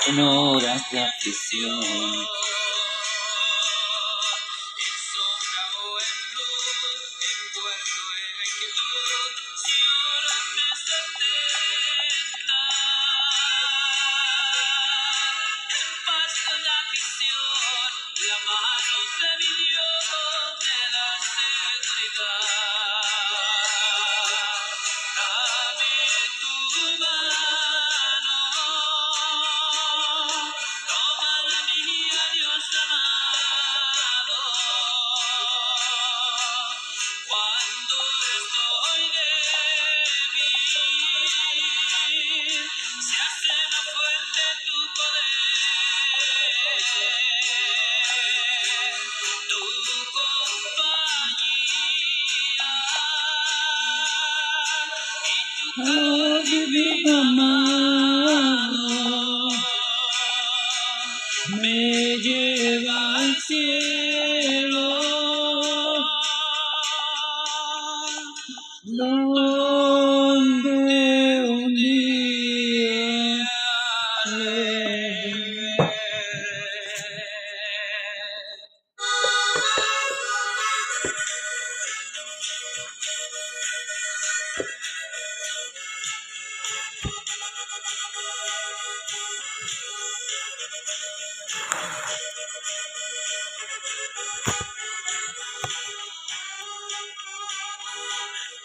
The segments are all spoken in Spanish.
En horas de aflicción. Me lleva al cielo, donde un día le veré.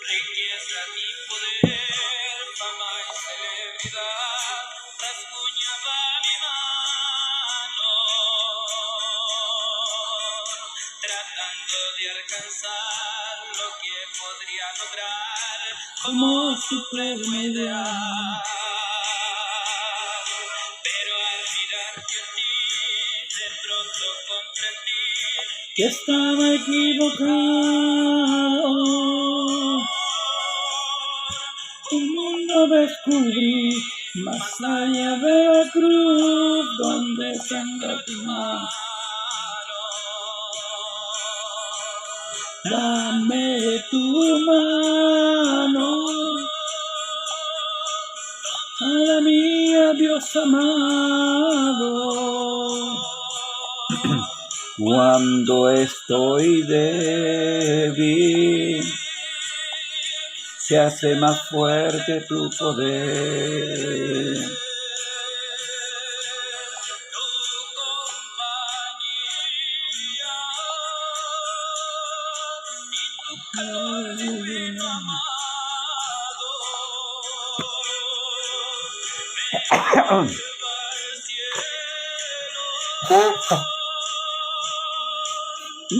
Riqueza y poder, fama y celebridad, rasguñaba mi mano, tratando de alcanzar lo que podría lograr como suprema ideal. Pero al mirarte a ti, de pronto comprendí que estaba equivocado. Un mundo descubrí más allá de la cruz donde sangra tu mano. Dame tu mano, a la mía, Dios amado. Cuando estoy débil, se hace más fuerte tu poder.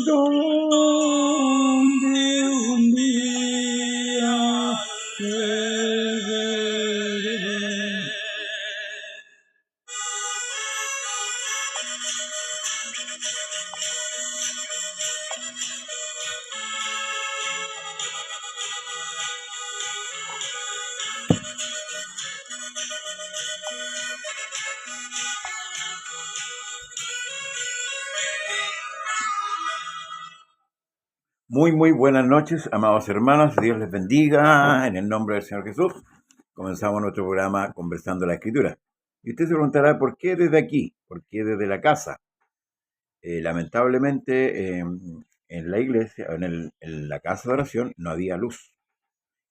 Donde un día te veré. Muy buenas noches, amados hermanos. Dios les bendiga en el nombre del Señor Jesús. Comenzamos nuestro programa Conversando la Escritura. Y usted se preguntará, ¿por qué desde aquí? ¿Por qué desde la casa? Lamentablemente, en la iglesia, en la casa de oración, no había luz.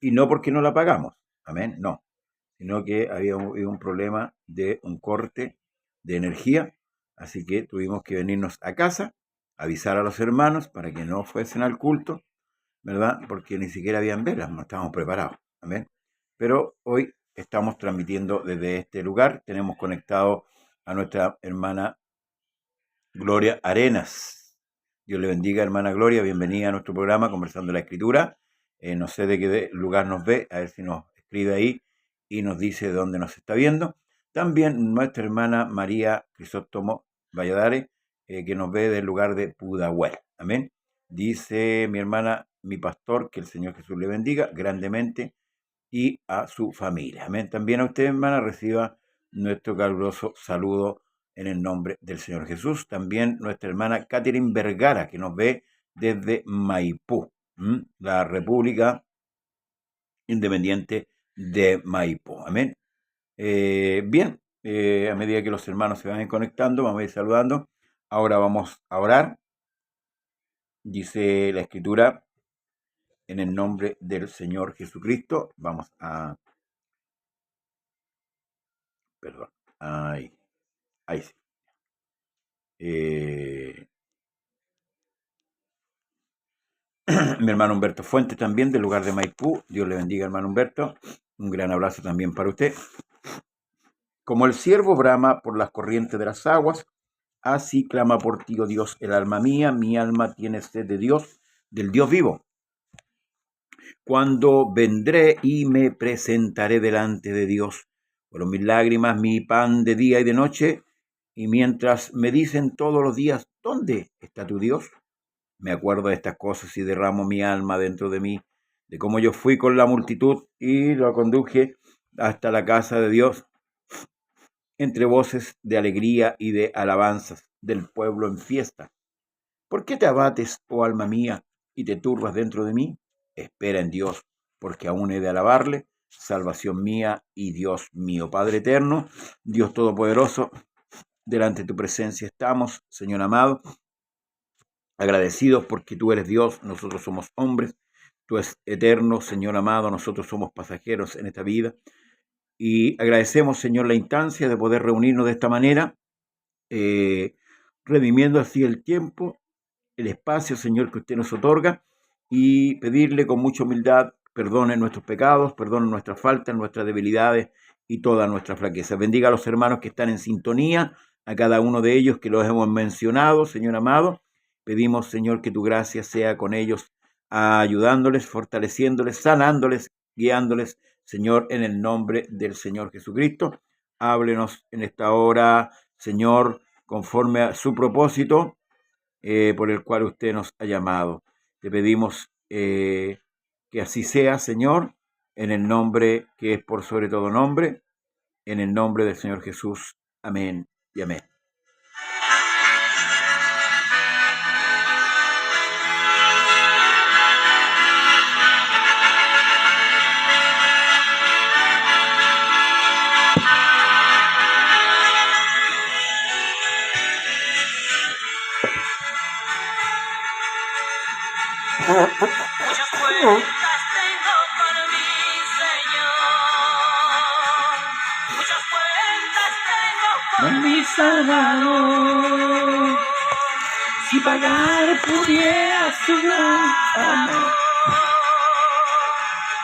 Y no porque no la pagamos, amén, no. Sino que había un problema de un corte de energía. Así que tuvimos que venirnos a casa, avisar a los hermanos para que no fuesen al culto, ¿verdad? Porque ni siquiera habían velas, no estábamos preparados, amén. Pero hoy estamos transmitiendo desde este lugar. Tenemos conectado a nuestra hermana Gloria Arenas. Dios le bendiga, hermana Gloria, bienvenida a nuestro programa Conversando la Escritura. No sé de qué lugar nos ve, a ver si nos escribe ahí y nos dice de dónde nos está viendo. También nuestra hermana María Crisóstomo Valladares, que nos ve del lugar de Pudahuel. Amén. Dice mi hermana, mi pastor, que el Señor Jesús le bendiga grandemente y a su familia. Amén. También a usted, hermana, reciba nuestro caluroso saludo en el nombre del Señor Jesús. También nuestra hermana Catherine Vergara, que nos ve desde Maipú, la República Independiente de Maipú. Amén. Bien, a medida que los hermanos se van conectando, vamos a ir saludando. Ahora vamos a orar. Dice la Escritura, en el nombre del Señor Jesucristo, vamos a... Perdón. Ahí sí. Mi hermano Humberto Fuentes también, del lugar de Maipú. Dios le bendiga, hermano Humberto. Un gran abrazo también para usted. Como el ciervo brama por las corrientes de las aguas, así clama por ti, oh Dios, el alma mía. Mi alma tiene sed de Dios, del Dios vivo. Cuando vendré y me presentaré delante de Dios, fueron mis lágrimas, mi pan de día y de noche, y mientras me dicen todos los días, ¿dónde está tu Dios? Me acuerdo de estas cosas y derramo mi alma dentro de mí, de cómo yo fui con la multitud y lo conduje hasta la casa de Dios, entre voces de alegría y de alabanzas del pueblo en fiesta. ¿Por qué te abates, oh alma mía, y te turbas dentro de mí? Espera en Dios, porque aún he de alabarle, salvación mía y Dios mío. Padre eterno, Dios todopoderoso, delante de tu presencia estamos, Señor amado, agradecidos porque tú eres Dios, nosotros somos hombres, tú eres eterno, Señor amado, nosotros somos pasajeros en esta vida. Y agradecemos, Señor, la instancia de poder reunirnos de esta manera, redimiendo así el tiempo, el espacio, Señor, que usted nos otorga, y pedirle con mucha humildad, perdone nuestros pecados, perdone nuestras faltas, nuestras debilidades y todas nuestras flaquezas. Bendiga a los hermanos que están en sintonía, a cada uno de ellos que los hemos mencionado, Señor amado. Pedimos, Señor, que tu gracia sea con ellos, ayudándoles, fortaleciéndoles, sanándoles, guiándoles, Señor, en el nombre del Señor Jesucristo. Háblenos en esta hora, Señor, conforme a su propósito, por el cual usted nos ha llamado. Te pedimos que así sea, Señor, en el nombre que es por sobre todo nombre, en el nombre del Señor Jesús. Amén y amén. Muchas cuentas tengo con mi Señor, muchas cuentas tengo con mi Salvador. Si pagar pudiera su gran amor,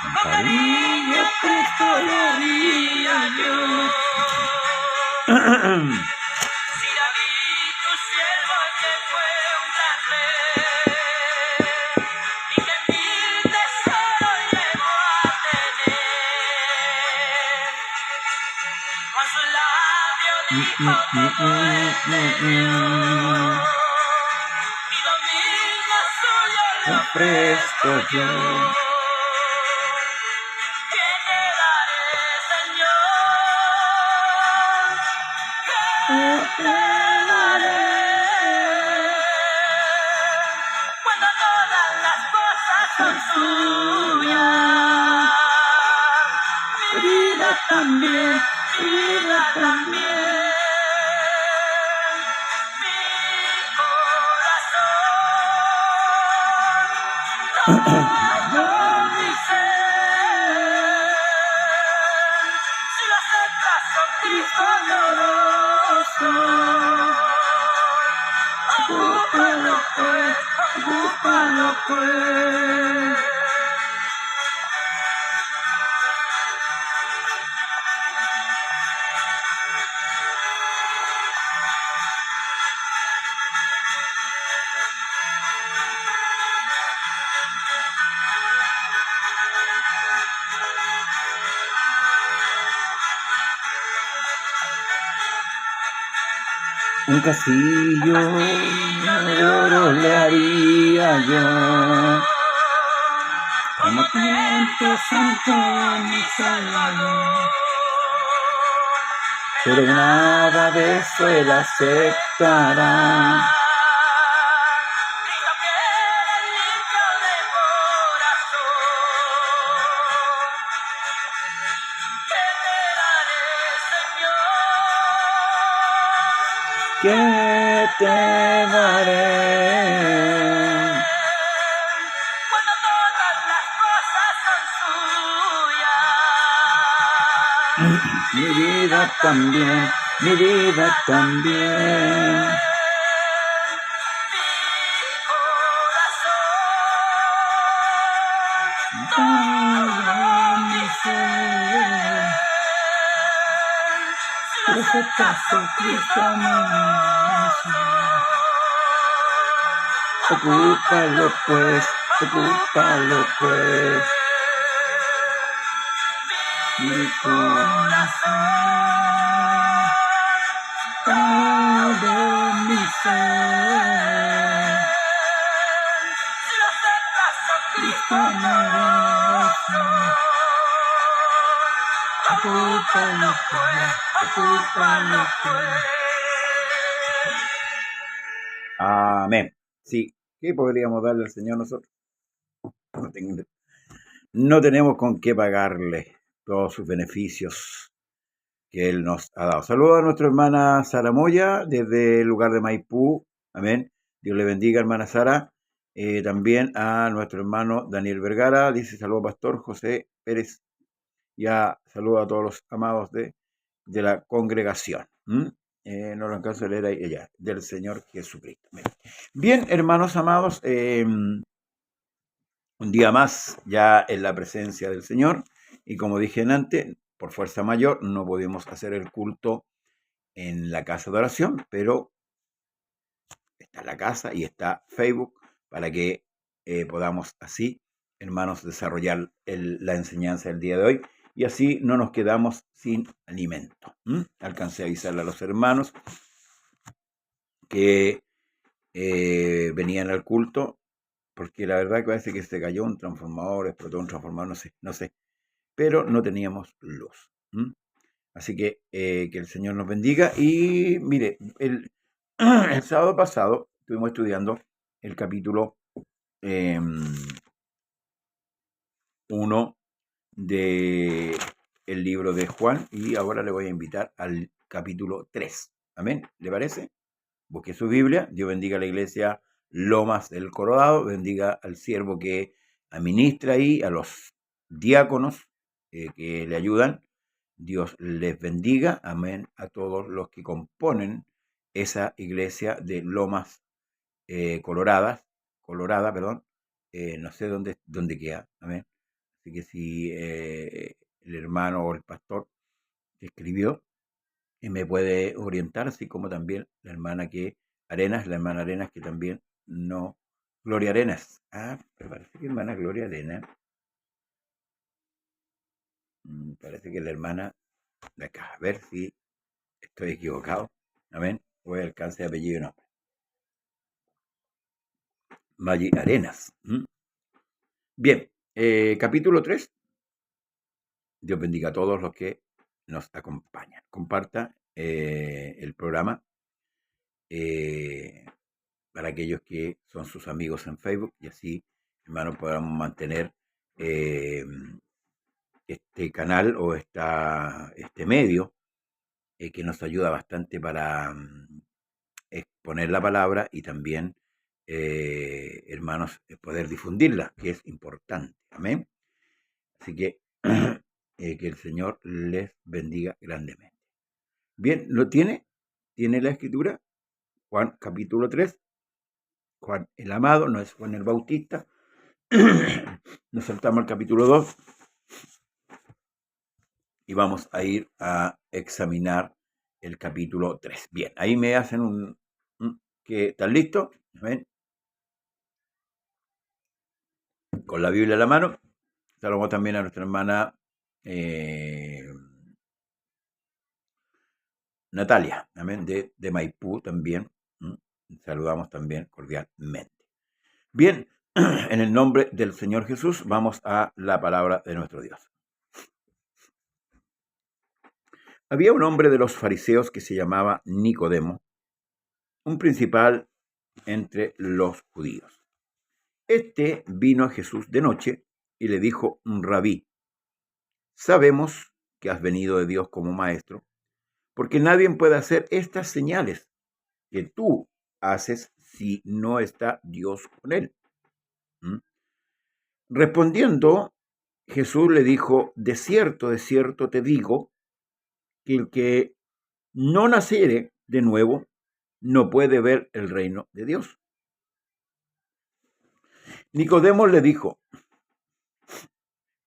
con cariño presto lo haría yo. Si David, tu siervo, que fue un gran rey, y que mil tesoros llegó a tener, con su labio dijo todo es de Dios, y lo mismo suyo le ofrezco yo. ¿Qué te daré, Señor? ¿Qué te daré? Cuando todas las cosas son suyas, mi vida también, mi vida también, mi corazón, todo mi ser, si lo aceptas, oh Cristo glorioso, ocúpalo pues, ocúpalo pues. Un castillo de oro le haría yo, como templo santo de mi Salvador. Pero nada de eso él aceptará. Cristo que eres limpio de corazón, ¿Qué te daré? Cuando todas las cosas son suyas. Mi vida también, mi vida también. Mi corazón, todo mi ser. Si lo aceptas, oh Cristo, Ocúpalo pues, ocúpalo pues. Mi corazón, Todo mi ser. si lo aceptas, oh Cristo, ocúpalo pues, ocúpalo pues. Amén. Sí, ¿qué podríamos darle al Señor nosotros? No tenemos con qué pagarle todos sus beneficios que Él nos ha dado. Saludos a nuestra hermana Sara Moya desde el lugar de Maipú. Amén. Dios le bendiga, hermana Sara. También a nuestro hermano Daniel Vergara. Dice saludos, pastor José Pérez. Ya saludo a todos los amados de la congregación. No lo alcanzo a leer ahí, ella, del Señor Jesucristo. Bien, hermanos amados, un día más ya en la presencia del Señor. Y como dije antes, por fuerza mayor no podemos hacer el culto en la casa de oración, pero está la casa y está Facebook para que podamos así, hermanos, desarrollar la enseñanza del día de hoy y así no nos quedamos sin alimento. Alcancé a avisarle a los hermanos que venían al culto, porque la verdad que parece que se cayó un transformador, explotó un transformador, no sé, pero no teníamos luz. Así que el Señor nos bendiga. Y mire, el sábado pasado estuvimos estudiando el capítulo 1 del libro de Juan y ahora le voy a invitar al capítulo 3. Amén, ¿le parece? Busque su Biblia. Dios bendiga a la iglesia Lomas del Colorado, bendiga al siervo que administra ahí, a los diáconos que le ayudan. Dios les bendiga, amén, a todos los que componen esa iglesia de Lomas Colorada, perdón, no sé dónde queda, amén. Así que si el hermano o el pastor que escribió me puede orientar, así como también la hermana Arenas que también no, Gloria Arenas. Pero parece que hermana Gloria Arenas, parece que la hermana de acá, a ver si estoy equivocado, amén, voy a alcance de apellido y nombre. Maggi Arenas. Bien, capítulo 3. Dios bendiga a todos los que nos acompañan. Comparta el programa para aquellos que son sus amigos en Facebook y así, hermanos, podamos mantener este canal o este medio que nos ayuda bastante para exponer la palabra y también, hermanos, poder difundirla, que es importante. Amén. Así que que el Señor les bendiga grandemente. Bien, ¿lo tiene? ¿Tiene la escritura? Juan capítulo 3. Juan el amado, no es Juan el Bautista. Nos saltamos al capítulo 2 y vamos a ir a examinar el capítulo 3. Bien, ahí me hacen que ¿están listos? ¿Ven? Con la Biblia en la mano. Saludamos también a nuestra hermana Natalia, amén, de Maipú también. Saludamos también cordialmente. Bien, en el nombre del Señor Jesús vamos a la palabra de nuestro Dios. Había un hombre de los fariseos que se llamaba Nicodemo, un principal entre los judíos. Este vino a Jesús de noche y le dijo: Rabí, sabemos que has venido de Dios como maestro, porque nadie puede hacer estas señales que tú haces si no está Dios con él? ¿Mm? Respondiendo, Jesús le dijo, de cierto te digo, que el que no naciere de nuevo no puede ver el reino de Dios. Nicodemo le dijo,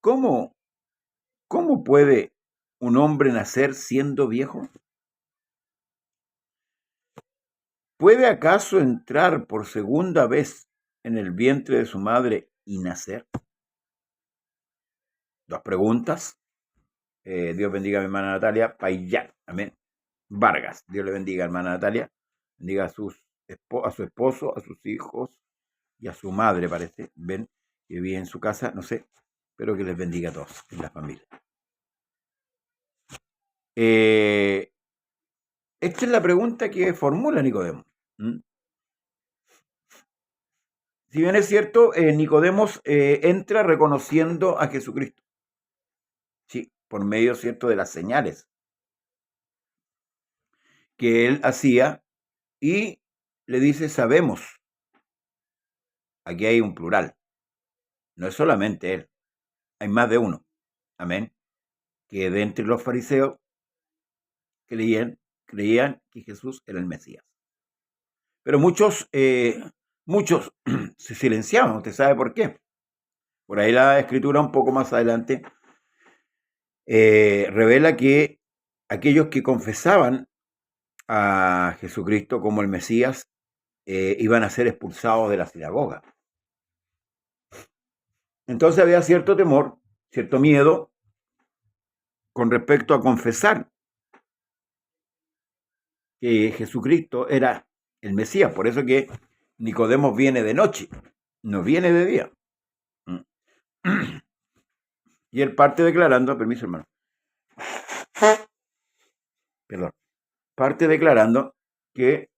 ¿cómo puede un hombre nacer siendo viejo? ¿Puede acaso entrar por segunda vez en el vientre de su madre y nacer? Dos preguntas. Dios bendiga a mi hermana Natalia Payán. Amén. Vargas. Dios le bendiga, hermana Natalia. Bendiga a su esposo, a sus hijos y a su madre, parece. Ven, que vive en su casa, no sé. Espero que les bendiga a todos en la familia. Esta es la pregunta que formula Nicodemo. Si bien es cierto, Nicodemos entra reconociendo a Jesucristo. Sí, por medio, cierto, de las señales que él hacía y le dice, sabemos. Aquí hay un plural. No es solamente él. Hay más de uno. Amén. Que de entre los fariseos creían que Jesús era el Mesías. Pero muchos se silenciaban. ¿Usted sabe por qué? Por ahí la escritura un poco más adelante revela que aquellos que confesaban a Jesucristo como el Mesías iban a ser expulsados de la sinagoga. Entonces había cierto temor, cierto miedo con respecto a confesar que Jesucristo era el Mesías. Por eso que Nicodemo viene de noche, no viene de día. Y él parte declarando, permiso hermano, perdón, parte declarando que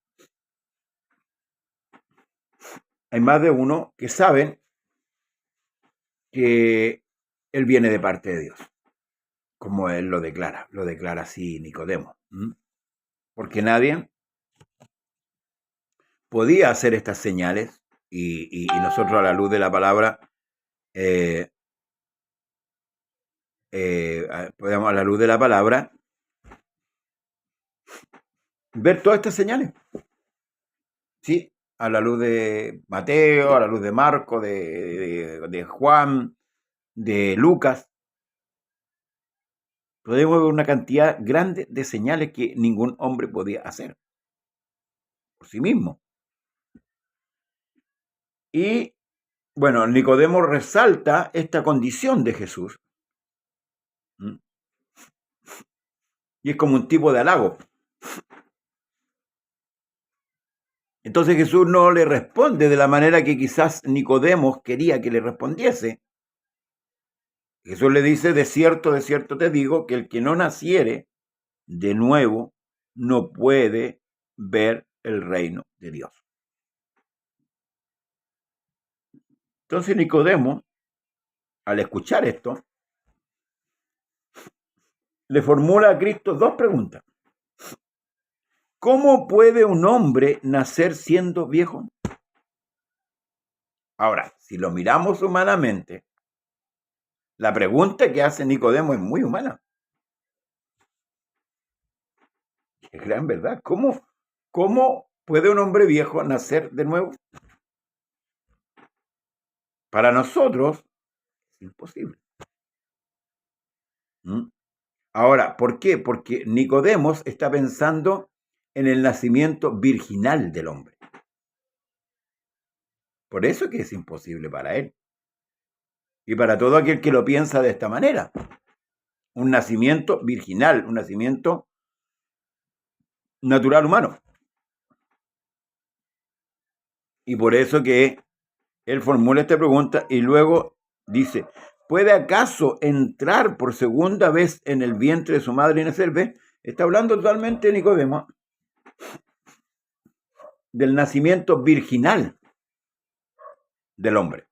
hay más de uno que saben que él viene de parte de Dios, como él lo declara así Nicodemo. Porque nadie podía hacer estas señales y nosotros a la luz de la palabra podemos a la luz de la palabra ver todas estas señales. ¿Sí? A la luz de Mateo, a la luz de Marco, de Juan, de Lucas. Podemos ver una cantidad grande de señales que ningún hombre podía hacer por sí mismo. Y bueno, Nicodemo resalta esta condición de Jesús. Y es como un tipo de halago. Entonces Jesús no le responde de la manera que quizás Nicodemo quería que le respondiese. Jesús le dice, de cierto te digo, que el que no naciere de nuevo no puede ver el reino de Dios. Entonces Nicodemo, al escuchar esto, le formula a Cristo dos preguntas. ¿Cómo puede un hombre nacer siendo viejo? Ahora, si lo miramos humanamente, la pregunta que hace Nicodemo es muy humana. Es gran verdad. ¿Cómo puede un hombre viejo nacer de nuevo? Para nosotros es imposible. Ahora, ¿por qué? Porque Nicodemos está pensando en el nacimiento virginal del hombre. Por eso que es imposible para él. Y para todo aquel que lo piensa de esta manera. Un nacimiento virginal, un nacimiento natural humano. Y por eso que él formula esta pregunta y luego dice, ¿puede acaso entrar por segunda vez en el vientre de su madre y nacer? ¿Ve? Está hablando totalmente Nicodemo del nacimiento virginal del hombre.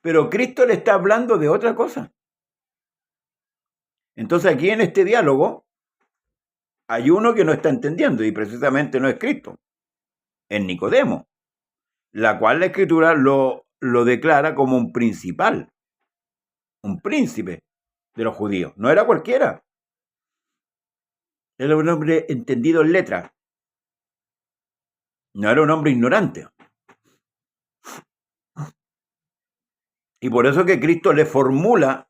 Pero Cristo le está hablando de otra cosa. Entonces aquí en este diálogo, Hay uno que no está entendiendo y precisamente no es Cristo, es Nicodemo, la cual la Escritura lo declara como un principal, un príncipe de los judíos. No era cualquiera, era un hombre entendido en letra, no era un hombre ignorante. Y por eso que Cristo le formula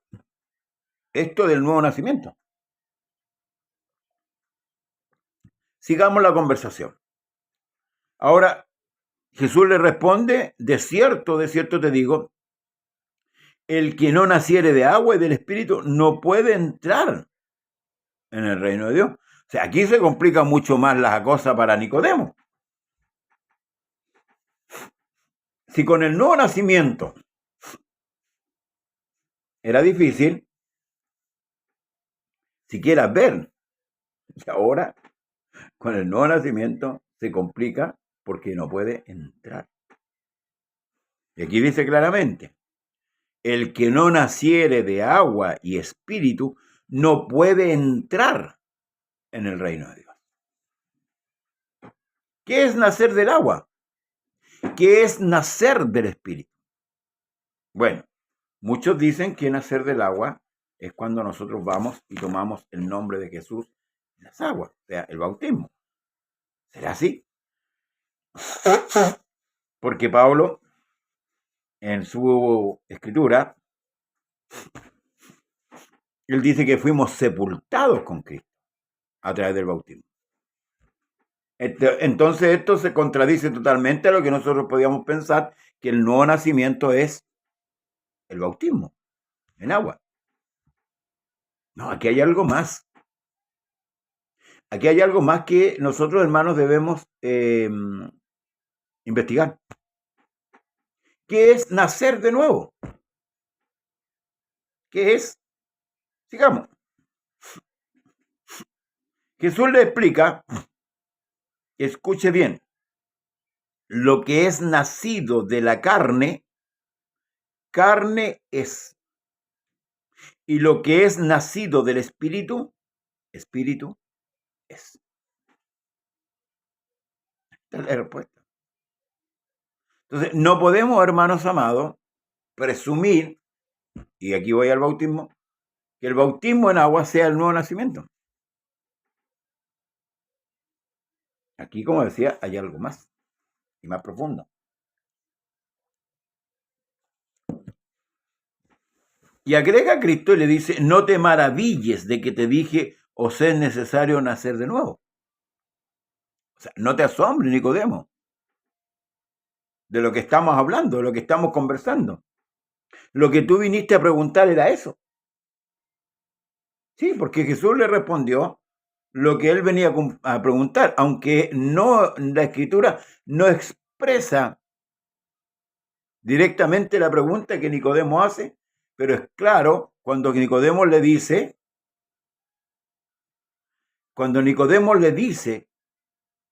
esto del nuevo nacimiento. Sigamos la conversación. Ahora, Jesús le responde, de cierto te digo, el que no naciere de agua y del Espíritu no puede entrar en el reino de Dios. O sea, aquí se complica mucho más la cosa para Nicodemo. Si con el nuevo nacimiento era difícil siquiera ver, y ahora con el nuevo nacimiento se complica porque no puede entrar. Y aquí dice claramente, el que no naciere de agua y espíritu no puede entrar en el reino de Dios. ¿Qué es nacer del agua? ¿Qué es nacer del espíritu? Bueno, muchos dicen que nacer del agua es cuando nosotros vamos y tomamos el nombre de Jesús en las aguas, o sea, el bautismo. ¿Será así? Porque Pablo, en su escritura, él dice que fuimos sepultados con Cristo a través del bautismo. Entonces esto se contradice totalmente a lo que nosotros podíamos pensar, que el nuevo nacimiento es el bautismo en agua. No, aquí hay algo más. Aquí hay algo más que nosotros, hermanos, debemos investigar. ¿Qué es nacer de nuevo? ¿Qué es? Sigamos. Jesús le explica, escuche bien, lo que es nacido de la carne, carne es. Y lo que es nacido del espíritu, espíritu es. Esta es la respuesta. Entonces, no podemos, hermanos amados, presumir, y aquí voy al bautismo, que el bautismo en agua sea el nuevo nacimiento. Aquí, como decía, hay algo más y más profundo. Y agrega a Cristo y le dice, no te maravilles de que te dije, os es necesario nacer de nuevo. O sea, no te asombres, Nicodemo, de lo que estamos hablando, de lo que estamos conversando. Lo que tú viniste a preguntar era eso. Sí, porque Jesús le respondió lo que él venía a preguntar, aunque no, la Escritura no expresa directamente la pregunta que Nicodemo hace, pero es claro cuando Nicodemo le dice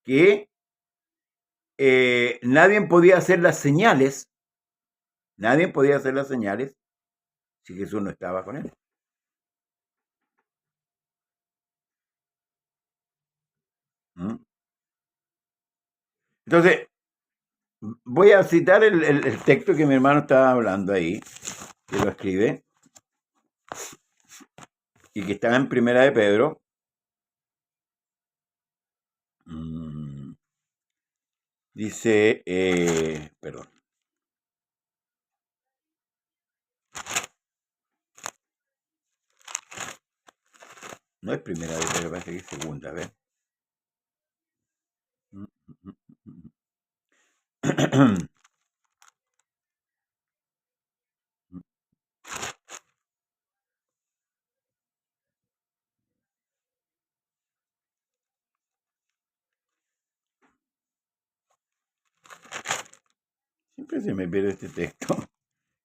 que nadie podía hacer las señales si Jesús no estaba con él. Entonces, voy a citar el texto que mi hermano estaba hablando ahí, que lo escribe, y que está en Primera de Pedro. Dice, perdón. No es Primera de Pedro, parece que es segunda, a ver. Siempre se me pierde este texto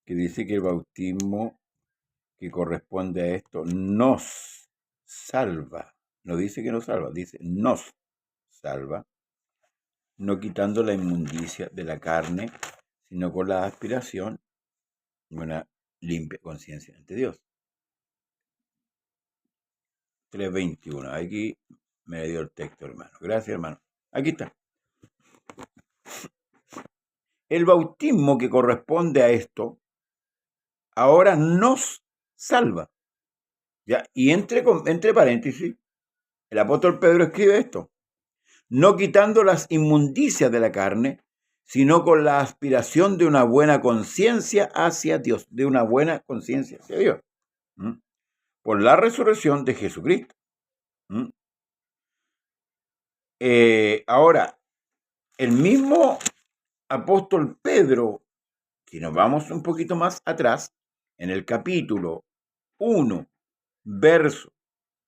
que dice que el bautismo que corresponde a esto nos salva. No dice que nos salva, dice nos salva, no quitando la inmundicia de la carne, sino con la aspiración de una limpia conciencia ante Dios. 3:21. Aquí Me dio el texto, hermano. Gracias, hermano. Aquí está. El bautismo que corresponde a esto ahora nos salva. ¿Ya? Y entre paréntesis, el apóstol Pedro escribe esto: no quitando las inmundicias de la carne, sino con la aspiración de una buena conciencia hacia Dios, de una buena conciencia hacia Dios, ¿Mm? Por la resurrección de Jesucristo. ¿Mm? Ahora, el mismo apóstol Pedro, si nos vamos un poquito más atrás, en el capítulo 1, verso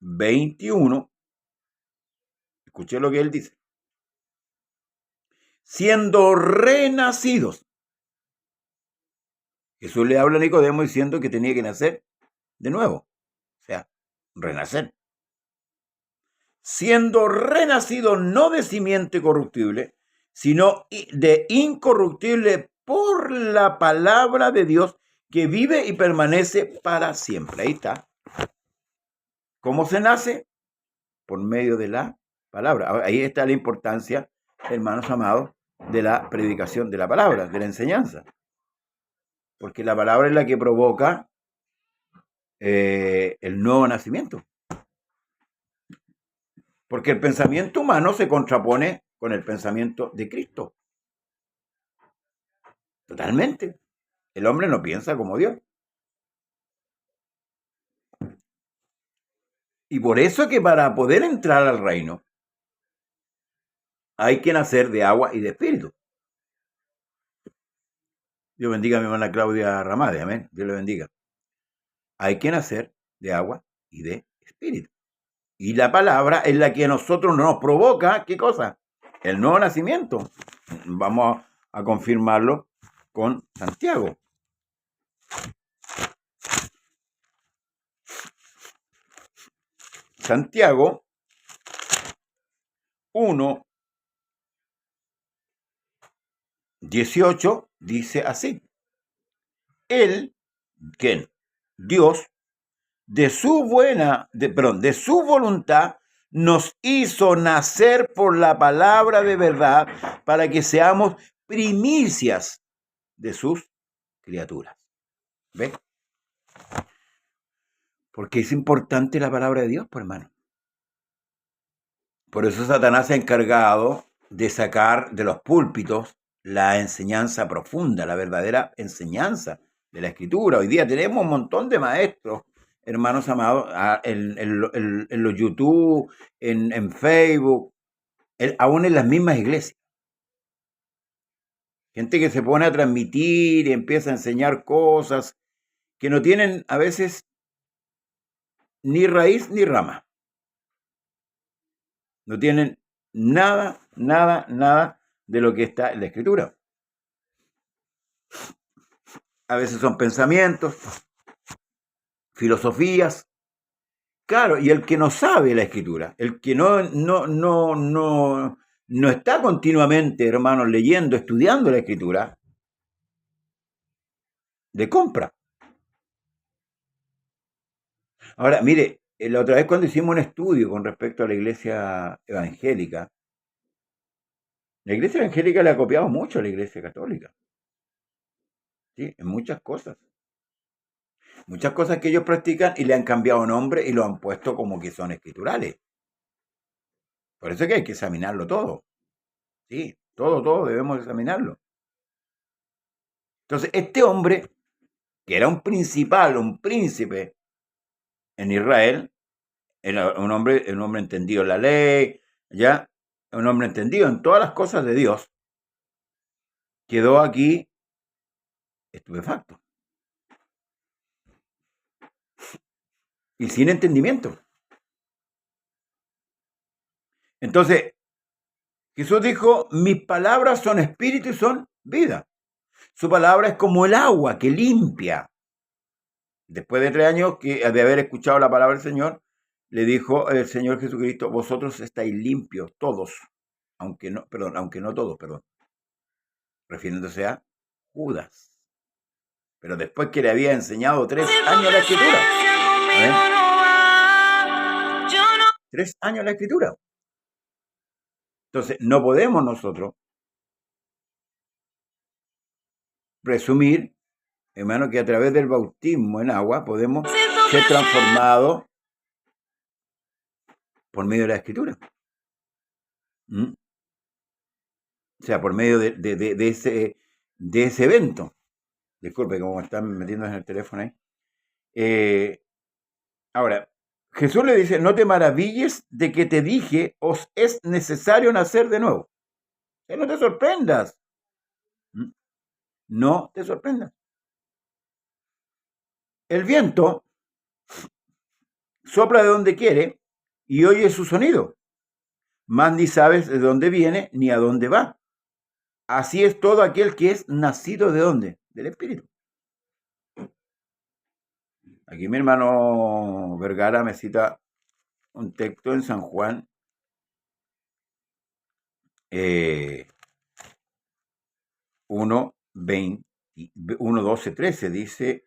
21, escuché lo que él dice: siendo renacidos. Jesús le habla a Nicodemo diciendo que tenía que nacer de nuevo, o sea, renacer. Siendo renacido no de simiente corruptible, sino de incorruptible por la palabra de Dios que vive y permanece para siempre. Ahí está. ¿Cómo se nace? Por medio de la palabra. Ahí está la importancia, hermanos amados, de la predicación de la palabra, de la enseñanza. Porque la palabra es la que provoca el nuevo nacimiento. Porque el pensamiento humano se contrapone con el pensamiento de Cristo. Totalmente. El hombre no piensa como Dios. Y por eso es que para poder entrar al reino hay que nacer de agua y de espíritu. Dios bendiga a mi hermana Claudia Ramade, amén. Dios le bendiga. Hay que nacer de agua y de espíritu. Y la palabra es la que a nosotros nos provoca, ¿qué cosa? El nuevo nacimiento. Vamos a confirmarlo con Santiago. Santiago 1, 18 dice así: Él, ¿quién? Dios, de su voluntad, nos hizo nacer por la palabra de verdad para que seamos primicias de sus criaturas. ¿Ves? Porque es importante la palabra de Dios, pues, hermano. Por eso Satanás se ha encargado de sacar de los púlpitos la enseñanza profunda, la verdadera enseñanza de la Escritura. Hoy día tenemos un montón de maestros, hermanos amados, en los YouTube, en Facebook, aún en las mismas iglesias. Gente que se pone a transmitir y empieza a enseñar cosas que no tienen a veces ni raíz ni rama. No tienen nada de lo que está en la Escritura. A veces son pensamientos, filosofías. Claro, y el que no sabe la Escritura, el que no está continuamente, hermanos, leyendo, estudiando la Escritura, de compra. Ahora, mire, la otra vez cuando hicimos un estudio con respecto a la iglesia evangélica, la iglesia evangélica le ha copiado mucho a la iglesia católica. ¿Sí? En muchas cosas. Muchas cosas que ellos practican y le han cambiado nombre y lo han puesto como que son escriturales. Por eso es que hay que examinarlo todo. Sí, todo debemos examinarlo. Entonces, este hombre, que era un principal, un príncipe en Israel, era un hombre entendido en la ley, ya, un hombre entendido en todas las cosas de Dios, quedó aquí estupefacto y sin entendimiento. Entonces, Jesús dijo: mis palabras son espíritu y son vida. Su palabra es como el agua que limpia. Después de 3 años de haber escuchado la palabra del Señor, le dijo el Señor Jesucristo: vosotros estáis limpios todos, aunque no todos, refiriéndose a Judas. Pero después que le había enseñado 3 años la Escritura. 3 años la Escritura. Entonces, no podemos nosotros presumir, hermano, que a través del bautismo en agua podemos ser transformados por medio de la Escritura. ¿Mm? O sea, por medio de ese evento. Disculpe, como están metiendo en el teléfono ahí. Ahora, Jesús le dice, no te maravilles de que te dije, os es necesario nacer de nuevo. No te sorprendas. ¿Mm? No te sorprendas. El viento sopla de donde quiere y oye su sonido, mas ni sabes de dónde viene ni a dónde va. Así es todo aquel que es nacido de dónde? Del Espíritu. Aquí mi hermano Vergara me cita un texto en San Juan 1, 12, 13. Dice,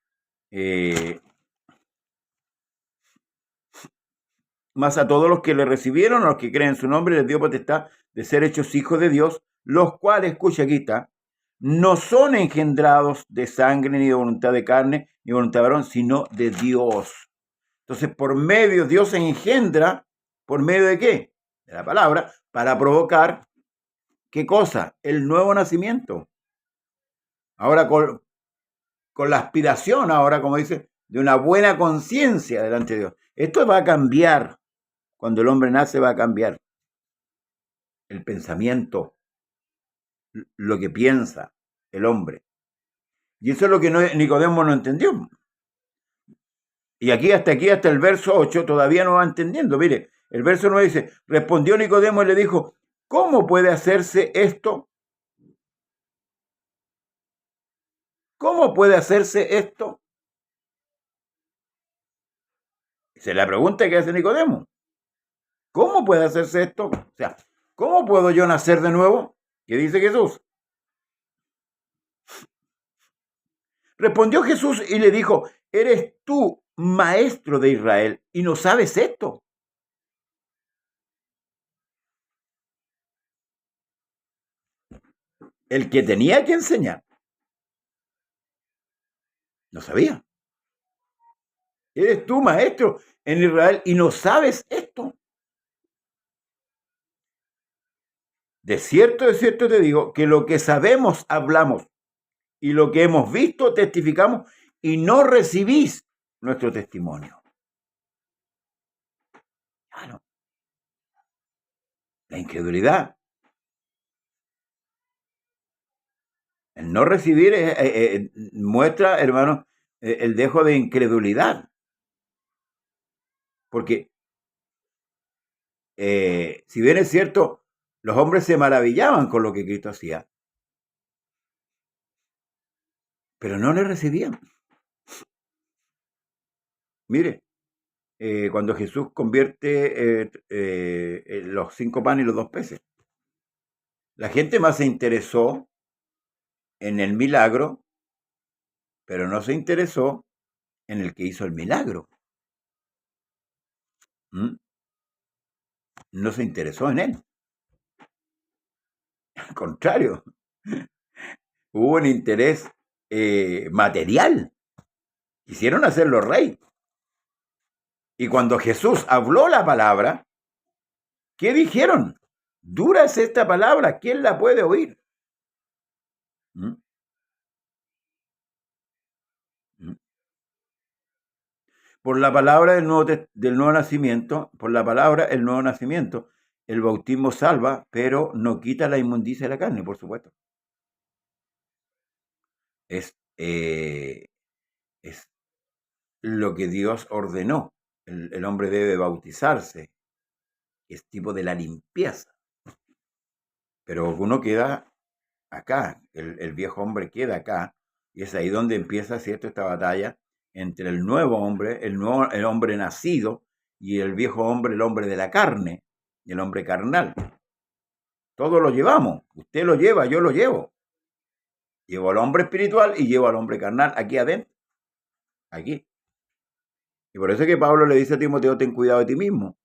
mas a todos los que le recibieron, a los que creen en su nombre, les dio potestad de ser hechos hijos de Dios, los cuales, escucha aquí está, no son engendrados de sangre, ni de voluntad de carne, ni de voluntad de varón, sino de Dios. Entonces, por medio, Dios se engendra, ¿por medio de qué? De la palabra, para provocar, ¿qué cosa? El nuevo nacimiento. Ahora, con la aspiración, ahora, como dice, de una buena conciencia delante de Dios. Esto va a cambiar. Cuando el hombre nace va a cambiar el pensamiento, lo que piensa el hombre. Y eso es lo que Nicodemo no entendió. Y hasta el verso 8, todavía no va entendiendo. Mire, el verso 9 dice, respondió Nicodemo y le dijo, ¿cómo puede hacerse esto? ¿Cómo puede hacerse esto? Esa es la pregunta que hace Nicodemo. ¿Cómo puede hacerse esto? O sea, ¿cómo puedo yo nacer de nuevo? ¿Qué dice Jesús? Respondió Jesús y le dijo, ¿eres tú maestro de Israel y no sabes esto? El que tenía que enseñar no sabía. ¿Eres tú maestro en Israel y no sabes esto? De cierto te digo que lo que sabemos hablamos y lo que hemos visto testificamos y no recibís nuestro testimonio. Claro. La incredulidad. El no recibir muestra, hermano, el dejo de incredulidad. Porque, si bien es cierto, los hombres se maravillaban con lo que Cristo hacía, pero no le recibían. Mire, cuando Jesús convierte los 5 panes y los 2 peces, la gente más se interesó en el milagro, pero no se interesó en el que hizo el milagro. ¿Mm? No se interesó en él. Al contrario, hubo un interés material. Quisieron hacerlo rey. Y cuando Jesús habló la palabra, ¿qué dijeron? Dura es esta palabra, ¿quién la puede oír? ¿Mm? ¿Mm? Por la palabra del nuevo nacimiento, por la palabra el nuevo nacimiento, el bautismo salva, pero no quita la inmundicia de la carne, por supuesto. Es lo que Dios ordenó. El hombre debe bautizarse. Es tipo de la limpieza. Pero uno queda acá, el viejo hombre queda acá, y es ahí donde empieza, ¿cierto?, esta batalla entre el nuevo hombre, el hombre nacido, y el viejo hombre, el hombre de la carne, el hombre carnal. Todos lo llevamos, usted lo lleva, yo lo llevo. Llevo al hombre espiritual y llevo al hombre carnal aquí adentro, aquí. Y por eso es que Pablo le dice a Timoteo, ten cuidado de ti mismo.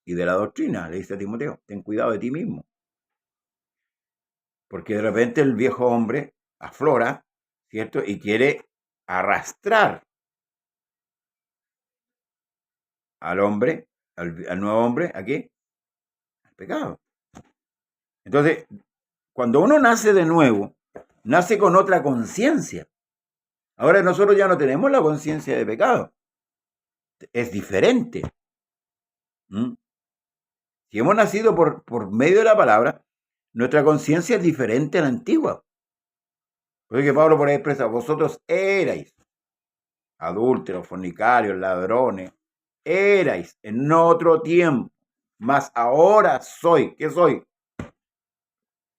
Y de la doctrina, le dice a Timoteo, ten cuidado de ti mismo. Porque de repente el viejo hombre aflora, ¿cierto? Y quiere arrastrar al hombre, al nuevo hombre, ¿a qué? Al pecado. Entonces, cuando uno nace de nuevo, nace con otra conciencia. Ahora nosotros ya no tenemos la conciencia de pecado. Es diferente. ¿Mm? Si hemos nacido por medio de la palabra, nuestra conciencia es diferente a la antigua. Por eso que Pablo por ahí expresa, vosotros erais adúlteros, fornicarios, ladrones, erais en otro tiempo, mas ahora soy, ¿qué soy?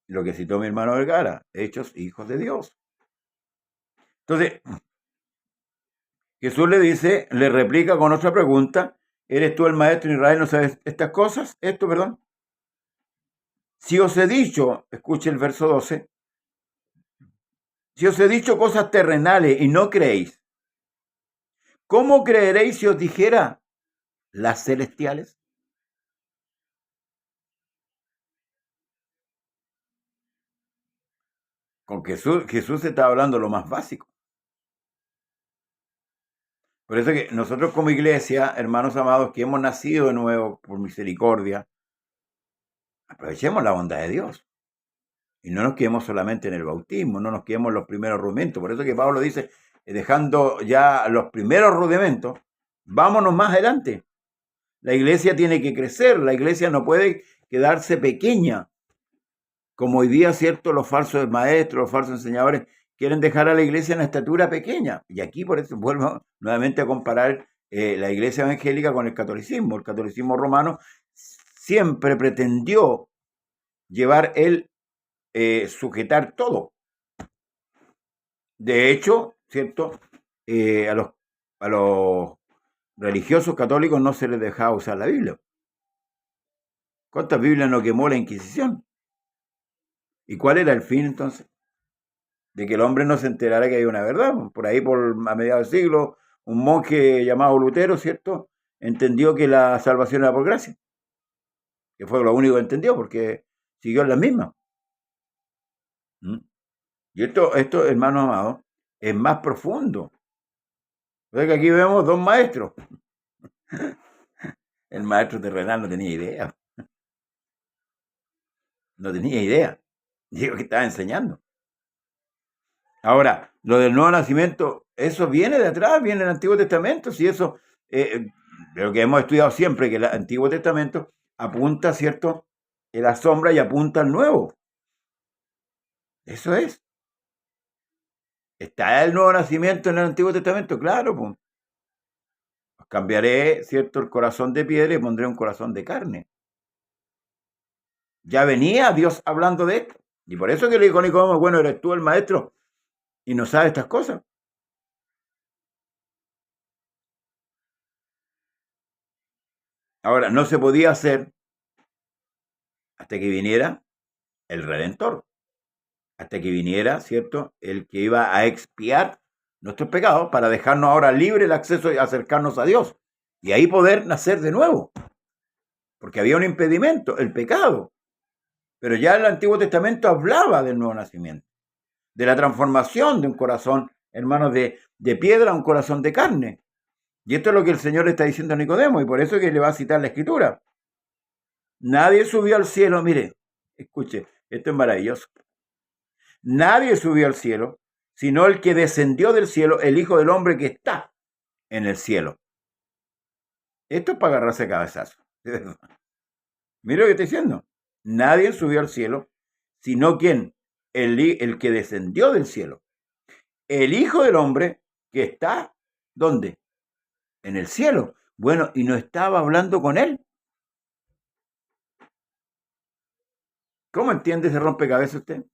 Lo que citó mi hermano Vergara, hechos hijos de Dios. Entonces, Jesús le dice, le replica con otra pregunta, ¿eres tú el maestro en Israel, no sabes estas cosas? Esto, perdón. Si os he dicho, escuche el verso 12, si os he dicho cosas terrenales y no creéis, ¿cómo creeréis si os dijera las celestiales? Con Jesús está hablando lo más básico. Por eso que nosotros como iglesia, hermanos amados, que hemos nacido de nuevo por misericordia, aprovechemos la bondad de Dios. Y no nos quedemos solamente en el bautismo, no nos quedemos en los primeros rudimentos. Por eso que Pablo dice, dejando ya los primeros rudimentos, vámonos más adelante. La iglesia tiene que crecer, la iglesia no puede quedarse pequeña. Como hoy día, ¿cierto? Los falsos maestros, los falsos enseñadores quieren dejar a la iglesia en una estatura pequeña. Y aquí por eso vuelvo nuevamente a comparar la iglesia evangélica con el catolicismo. El catolicismo romano siempre pretendió llevar sujetar todo. De hecho, ¿cierto? A los religiosos católicos no se les dejaba usar la Biblia. ¿Cuántas Biblias no quemó la Inquisición? ¿Y cuál era el fin entonces? De que el hombre no se enterara que hay una verdad. Por ahí, a mediados del siglo, un monje llamado Lutero, ¿cierto? Entendió que la salvación era por gracia. Que fue lo único que entendió, porque siguió en la misma. Y esto, hermanos amados, es más profundo. O sea que aquí vemos dos maestros. El maestro terrenal no tenía idea. No tenía idea. Digo que estaba enseñando. Ahora, lo del nuevo nacimiento, eso viene de atrás, viene del Antiguo Testamento. Si eso, lo que hemos estudiado siempre, que el Antiguo Testamento apunta, ¿cierto?, en la sombra y apunta al nuevo. Eso es. ¿Está el nuevo nacimiento en el Antiguo Testamento? Claro, pues. Cambiaré, ¿cierto?, el corazón de piedra y pondré un corazón de carne. Ya venía Dios hablando de esto. Y por eso que le dijo a Nicodemo, bueno, eres tú el maestro y no sabes estas cosas. Ahora, no se podía hacer hasta que viniera el Redentor, hasta que viniera, ¿cierto?, el que iba a expiar nuestros pecados para dejarnos ahora libre el acceso y acercarnos a Dios. Y ahí poder nacer de nuevo. Porque había un impedimento, el pecado. Pero ya el Antiguo Testamento hablaba del nuevo nacimiento, de la transformación de un corazón, hermanos, de piedra a un corazón de carne. Y esto es lo que el Señor le está diciendo a Nicodemo, y por eso es que le va a citar la Escritura. Nadie subió al cielo, mire, escuche, esto es maravilloso. Nadie subió al cielo, sino el que descendió del cielo, el Hijo del Hombre que está en el cielo. Esto es para agarrarse a cabezazo. Mire lo que está diciendo. Nadie subió al cielo, sino quien, el que descendió del cielo. El Hijo del Hombre que está, ¿dónde? En el cielo. Bueno, y no estaba hablando con él. ¿Cómo entiende ese rompecabezas usted?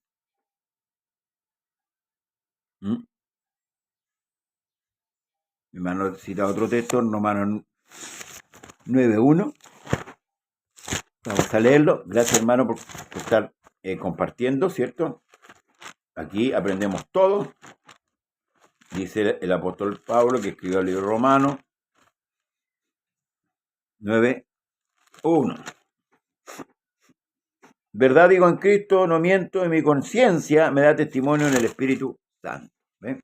Mi hermano cita otro texto, Romanos 9:1. Vamos a leerlo. Gracias, hermano, por estar compartiendo, ¿cierto? Aquí aprendemos todo. Dice el apóstol Pablo, que escribió el libro Romano 9:1. Verdad digo en Cristo, no miento, y mi conciencia me da testimonio en el Espíritu Santo. ¿Ven?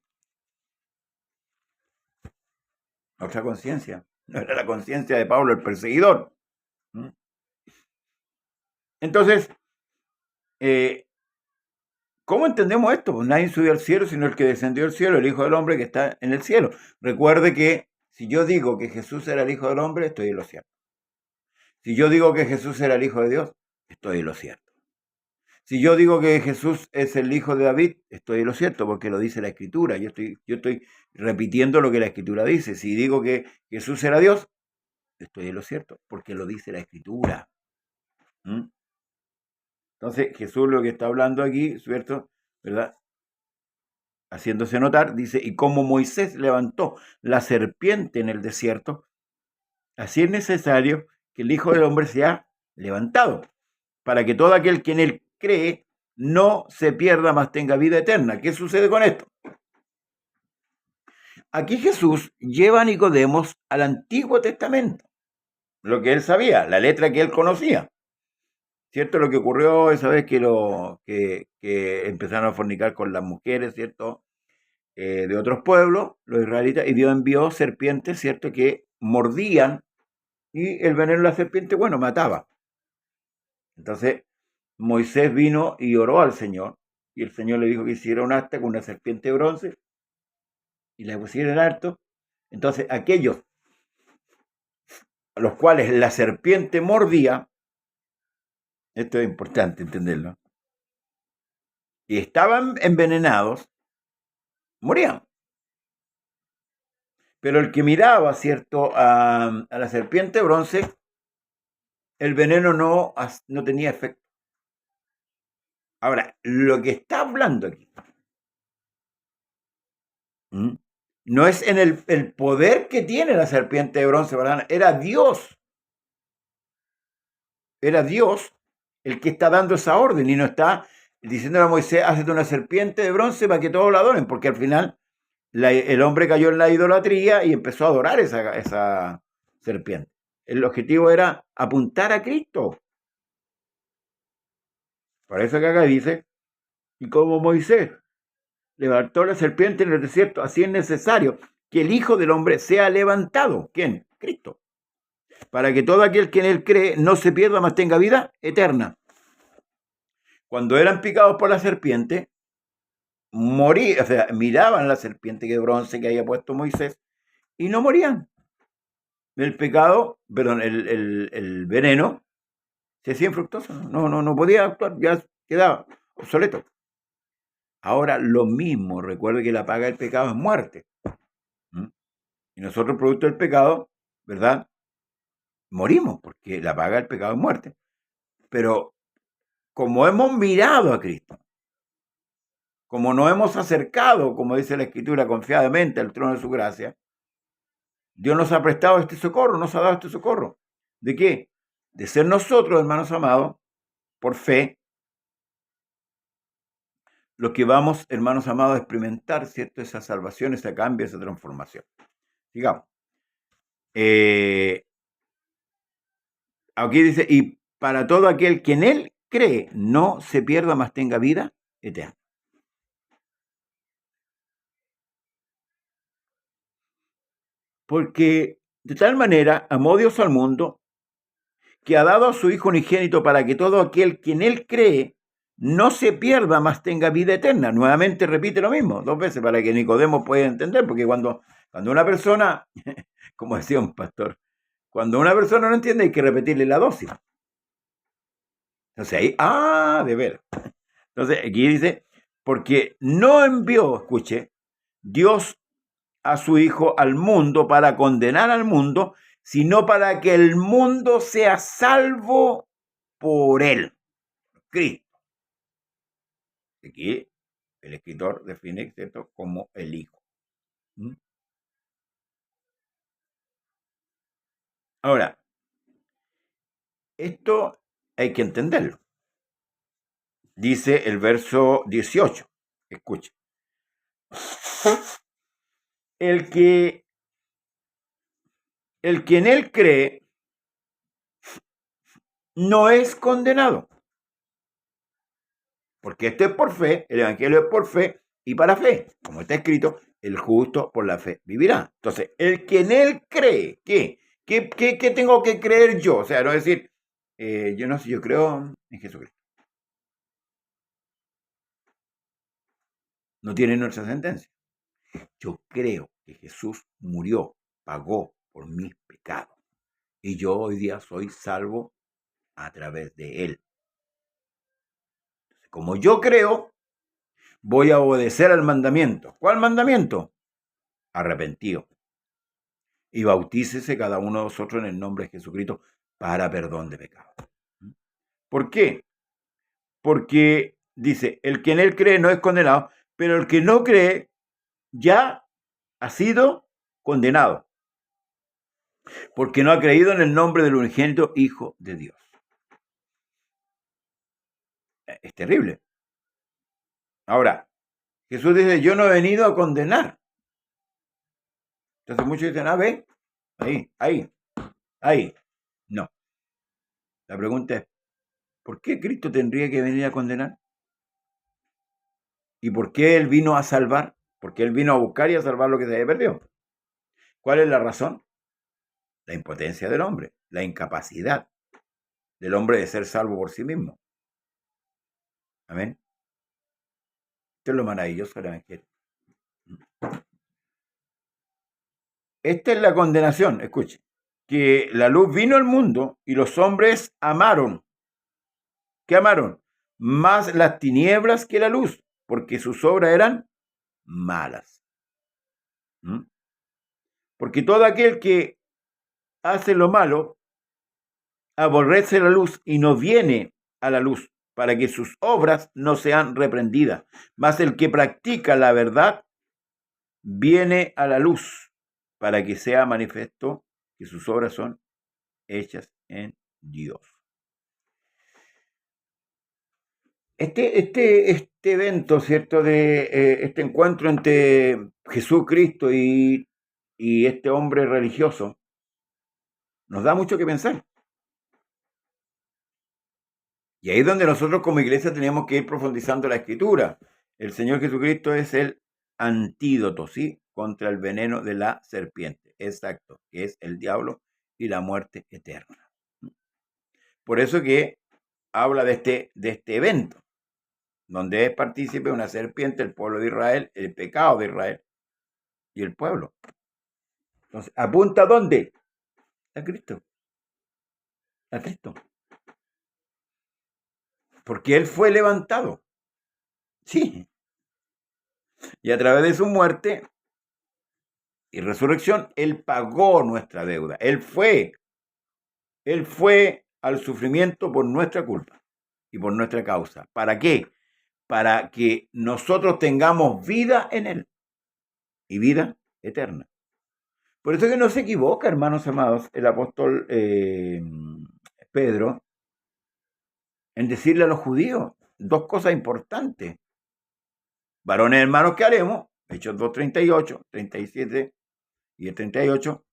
Otra conciencia. No era la conciencia de Pablo el perseguidor. ¿Mm? Entonces, ¿cómo entendemos esto? Pues nadie subió al cielo, sino el que descendió al cielo, el Hijo del Hombre que está en el cielo. Recuerde que si yo digo que Jesús era el Hijo del Hombre, estoy en lo cierto. Si yo digo que Jesús era el Hijo de Dios, estoy en lo cierto. Si yo digo que Jesús es el Hijo de David, estoy en lo cierto, porque lo dice la Escritura. Yo estoy repitiendo lo que la Escritura dice. Si digo que Jesús era Dios, estoy en lo cierto, porque lo dice la Escritura. ¿Mm? Entonces, Jesús lo que está hablando aquí, ¿cierto? ¿Verdad? Haciéndose notar, dice, y como Moisés levantó la serpiente en el desierto, así es necesario que el Hijo del Hombre sea levantado, para que todo aquel que en él cree no se pierda, mas tenga vida eterna. ¿Qué sucede con esto? Aquí Jesús lleva a Nicodemos al Antiguo Testamento, lo que él sabía, la letra que él conocía. ¿Cierto? Lo que ocurrió esa vez que empezaron a fornicar con las mujeres, ¿cierto? De otros pueblos, los israelitas, y Dios envió serpientes, ¿cierto? Que mordían y el veneno de la serpiente, bueno, mataba. Entonces, Moisés vino y oró al Señor, y el Señor le dijo que hiciera un asta con una serpiente de bronce y la pusiera en alto. Entonces, aquellos a los cuales la serpiente mordía, esto es importante entenderlo, y estaban envenenados, morían. Pero el que miraba, ¿cierto?, a la serpiente de bronce, el veneno no tenía efecto. Ahora, lo que está hablando aquí no es en el poder que tiene la serpiente de bronce, ¿verdad? Era Dios el que está dando esa orden y no está diciéndole a Moisés, hazte una serpiente de bronce para que todos la adoren, porque al final el hombre cayó en la idolatría y empezó a adorar esa serpiente. El objetivo era apuntar a Cristo. Por eso que acá dice, y como Moisés levantó la serpiente en el desierto, así es necesario que el Hijo del Hombre sea levantado. ¿Quién? Cristo. Para que todo aquel que en él cree no se pierda, mas tenga vida eterna. Cuando eran picados por la serpiente, morían, o sea, miraban la serpiente de bronce que había puesto Moisés y no morían. El pecado, perdón, el veneno se hacía infructuoso, no podía actuar, ya quedaba obsoleto. Ahora lo mismo, recuerde que la paga del pecado es muerte. Y nosotros, producto del pecado, ¿verdad? Morimos, porque la paga del pecado es muerte. Pero como hemos mirado a Cristo, como nos hemos acercado, como dice la Escritura, confiadamente al trono de su gracia, Dios nos ha prestado este socorro, nos ha dado este socorro. ¿De qué? De ser nosotros, hermanos amados, por fe, los que vamos, hermanos amados, a experimentar, ¿cierto?, esa salvación, ese cambio, esa transformación. Digamos. Aquí dice, y para todo aquel que en él cree, no se pierda, mas tenga vida eterna. Porque de tal manera amó Dios al mundo, que ha dado a su Hijo unigénito para que todo aquel que en él cree no se pierda, mas tenga vida eterna. Nuevamente repite lo mismo, 2 veces, para que Nicodemo pueda entender, porque cuando una persona, como decía un pastor, cuando una persona no entiende hay que repetirle la dosis. Entonces ahí, de ver. Entonces aquí dice, porque no envió, escuche, Dios a su Hijo al mundo para condenar al mundo, sino para que el mundo sea salvo por él, Cristo. Aquí el escritor define, ¿cierto?, como el Hijo. Ahora, esto hay que entenderlo. Dice el verso 18, escuche. El que en él cree no es condenado. Porque esto es por fe, el Evangelio es por fe y para fe. Como está escrito, el justo por la fe vivirá. Entonces, el que en él cree, ¿qué tengo que creer yo? O sea, no decir, yo no sé, yo creo en Jesucristo. No tiene nuestra sentencia. Yo creo que Jesús murió, pagó por mis pecados. Y yo hoy día soy salvo a través de él. Como yo creo, voy a obedecer al mandamiento. ¿Cuál mandamiento? Arrepentido. Y bautícese cada uno de vosotros en el nombre de Jesucristo para perdón de pecados. ¿Por qué? Porque dice, el que en él cree no es condenado, pero el que no cree ya ha sido condenado, porque no ha creído en el nombre del unigénito Hijo de Dios. Es terrible. Ahora, Jesús dice, yo no he venido a condenar. Entonces muchos dicen, ve, ahí. No. La pregunta es, ¿por qué Cristo tendría que venir a condenar? ¿Y por qué Él vino a salvar? Porque Él vino a buscar y a salvar lo que se había perdido. ¿Cuál es la razón? La impotencia del hombre, la incapacidad del hombre de ser salvo por sí mismo. Amén. Esto es lo maravilloso del Evangelio. Esta es la condenación, escuche, que la luz vino al mundo y los hombres amaron. ¿Qué amaron? Más las tinieblas que la luz, porque sus obras eran malas. Porque todo aquel que hace lo malo aborrece la luz y no viene a la luz para que sus obras no sean reprendidas. Mas el que practica la verdad viene a la luz para que sea manifiesto que sus obras son hechas en Dios. Este evento, ¿cierto? De este encuentro entre Jesucristo y este hombre religioso nos da mucho que pensar. Y ahí es donde nosotros como iglesia tenemos que ir profundizando la escritura. El Señor Jesucristo es el antídoto, ¿sí? Contra el veneno de la serpiente. Exacto, que es el diablo y la muerte eterna. Por eso que habla de este evento, donde es partícipe una serpiente, el pueblo de Israel, el pecado de Israel y el pueblo. Entonces, ¿apunta a dónde? A Cristo. A Cristo. Porque Él fue levantado. Sí. Y a través de su muerte y resurrección, Él pagó nuestra deuda. Él fue al sufrimiento por nuestra culpa y por nuestra causa. ¿Para qué? Para que nosotros tengamos vida en Él y vida eterna. Por eso que no se equivoca, hermanos amados, el apóstol Pedro en decirle a los judíos dos cosas importantes. Varones hermanos, ¿qué haremos? Hechos 2:38, 37 y el 38.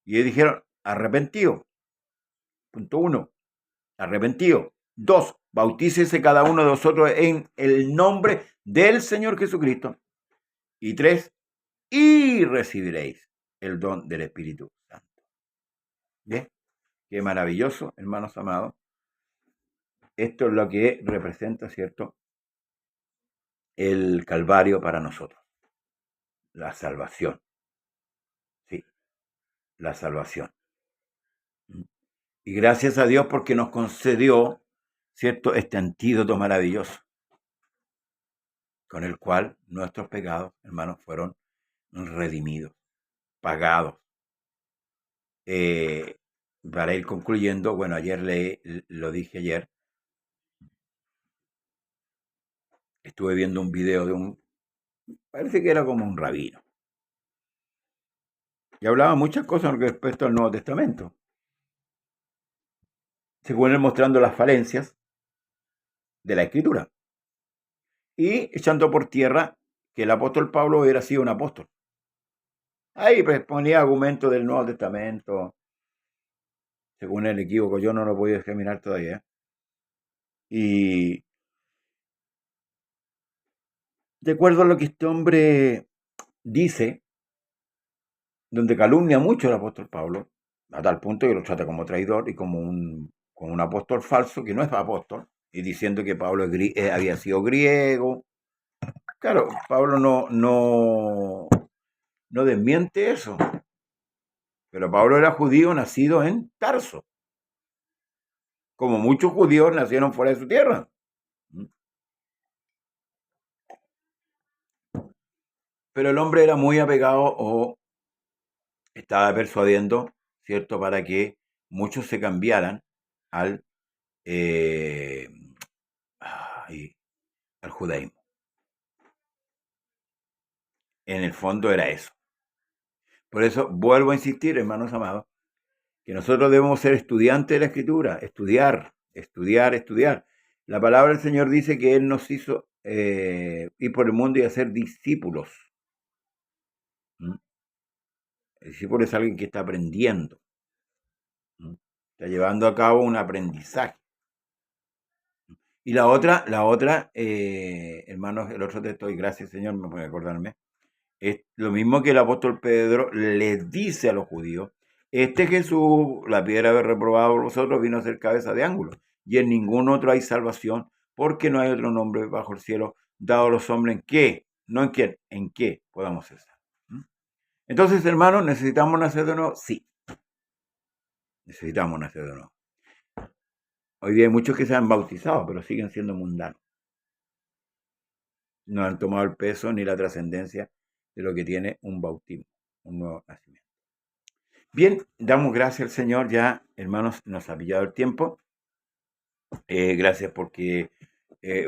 Y ellos dijeron, arrepentido. Punto 1, arrepentido. 2, bautícese cada uno de vosotros en el nombre del Señor Jesucristo. Y 3, y recibiréis el don del Espíritu Santo. ¿Bien? Qué maravilloso, hermanos amados. Esto es lo que representa, ¿cierto?, el Calvario para nosotros. La salvación. Sí, la salvación. Y gracias a Dios porque nos concedió, ¿cierto?, este antídoto maravilloso, con el cual nuestros pecados, hermanos, fueron redimidos, pagados. Para ir concluyendo, bueno, lo dije ayer, estuve viendo un video de parece que era como un rabino, y hablaba muchas cosas respecto al Nuevo Testamento, según él mostrando las falencias de la Escritura, y echando por tierra que el apóstol Pablo hubiera sido un apóstol. Ahí ponía argumentos del Nuevo Testamento, según el equívoco, yo no lo podía examinar todavía. Y de acuerdo a lo que este hombre dice, donde calumnia mucho al apóstol Pablo, a tal punto que lo trata como traidor y como un apóstol falso, que no es apóstol, y diciendo que Pablo había sido griego. Claro, Pablo no desmiente eso, pero Pablo era judío nacido en Tarso, como muchos judíos nacieron fuera de su tierra. Pero el hombre era muy apegado o estaba persuadiendo, ¿cierto?, para que muchos se cambiaran al, eh, al judaísmo. En el fondo era eso. Por eso vuelvo a insistir, hermanos amados, que nosotros debemos ser estudiantes de la Escritura, estudiar, estudiar, estudiar. La palabra del Señor dice que Él nos hizo ir por el mundo y hacer discípulos. ¿Mm? El discípulo es alguien que está aprendiendo. ¿Mm? Está llevando a cabo un aprendizaje. Y la otra, hermanos, el otro texto, y gracias Señor, me puede acordarme, es lo mismo que el apóstol Pedro les dice a los judíos: este Jesús, la piedra haber reprobado por vosotros, vino a ser cabeza de ángulo, y en ningún otro hay salvación, porque no hay otro nombre bajo el cielo dado a los hombres en qué, no en quién, en qué podamos ser salvos. Entonces, hermanos, ¿necesitamos nacer de nuevo? Sí, necesitamos nacer de nuevo. Hoy día hay muchos que se han bautizado, pero siguen siendo mundanos. No han tomado el peso ni la trascendencia de lo que tiene un bautismo, un nuevo nacimiento. Bien, damos gracias al Señor, ya hermanos, nos ha pillado el tiempo. Gracias porque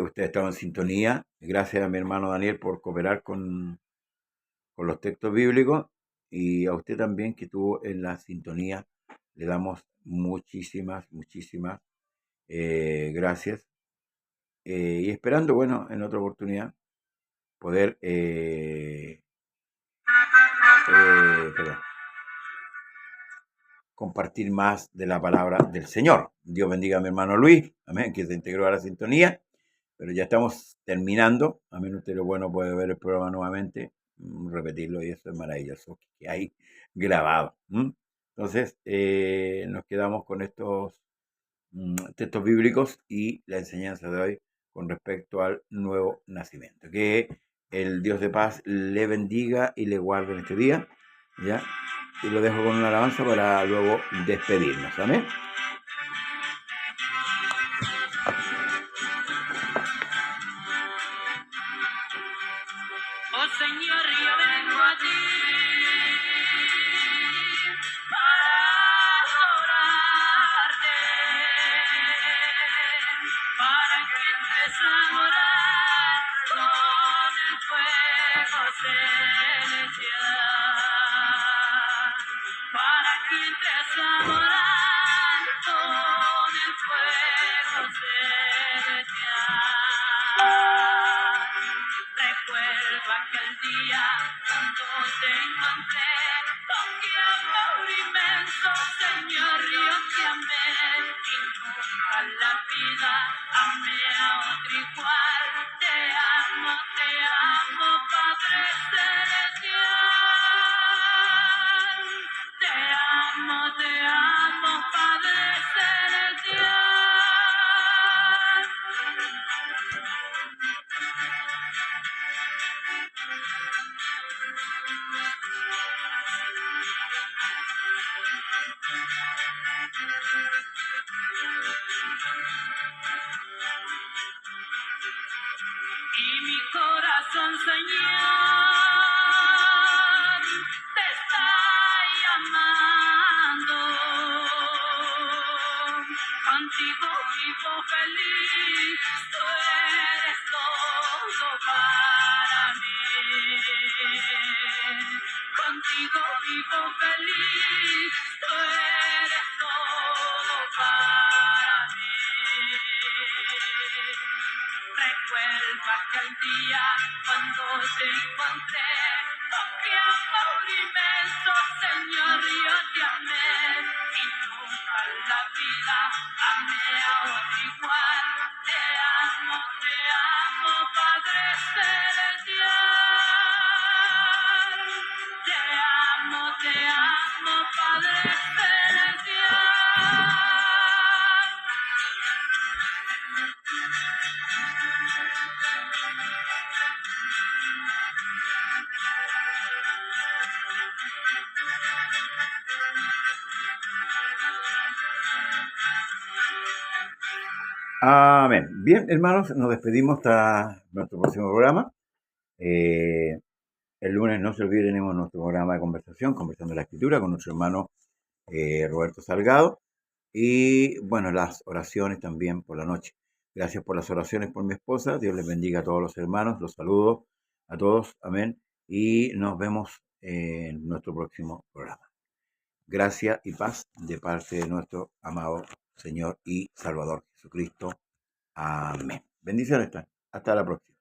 usted ha estado en sintonía. Gracias a mi hermano Daniel por cooperar con los textos bíblicos, y a usted también que estuvo en la sintonía. Le damos muchísimas gracias. Y esperando, bueno, en otra oportunidad poder compartir más de la palabra del Señor. Dios bendiga a mi hermano Luis, amén, que se integró a la sintonía, pero ya estamos terminando. Amén, usted lo bueno puede ver el programa nuevamente, repetirlo, y eso es maravilloso que hay grabado. Entonces, nos quedamos con estos textos bíblicos y la enseñanza de hoy con respecto al nuevo nacimiento. Que el Dios de paz le bendiga y le guarde en este día, ¿ya? Y lo dejo con una alabanza para luego despedirnos. Amén. Oh Señor, yo vengo a ti para adorarte, para que entres a morar con el fuego celestial, para que entres a morar con el fuego celestial. Recuerdo aquel día cuando te encontré, con qué amor inmenso, Señor, yo te amé, y nunca en la vida amé a otro igual. Te amo, Padre celestial. Te amo, Padre celestial. Y mi corazón, Señor, te está llamando. Contigo vivo feliz, tú eres todo para mí. Contigo vivo feliz, tú eres todo para mí. Recuerdo aquel día cuando te encontré, con qué amor inmenso, Señor, yo te amé, y nunca en la vida amé a otro igual. Te amo, Padre celestial. Amén. Bien, hermanos, nos despedimos hasta nuestro próximo programa. Eh, el lunes no se olviden, tenemos nuestro programa de conversación, Conversando la Escritura, con nuestro hermano Roberto Salgado. Y bueno, las oraciones también por la noche. Gracias por las oraciones por mi esposa. Dios les bendiga a todos los hermanos. Los saludo a todos. Amén. Y nos vemos en nuestro próximo programa. Gracia y paz de parte de nuestro amado Señor y Salvador Jesucristo. Amén. Bendiciones. Hasta la próxima.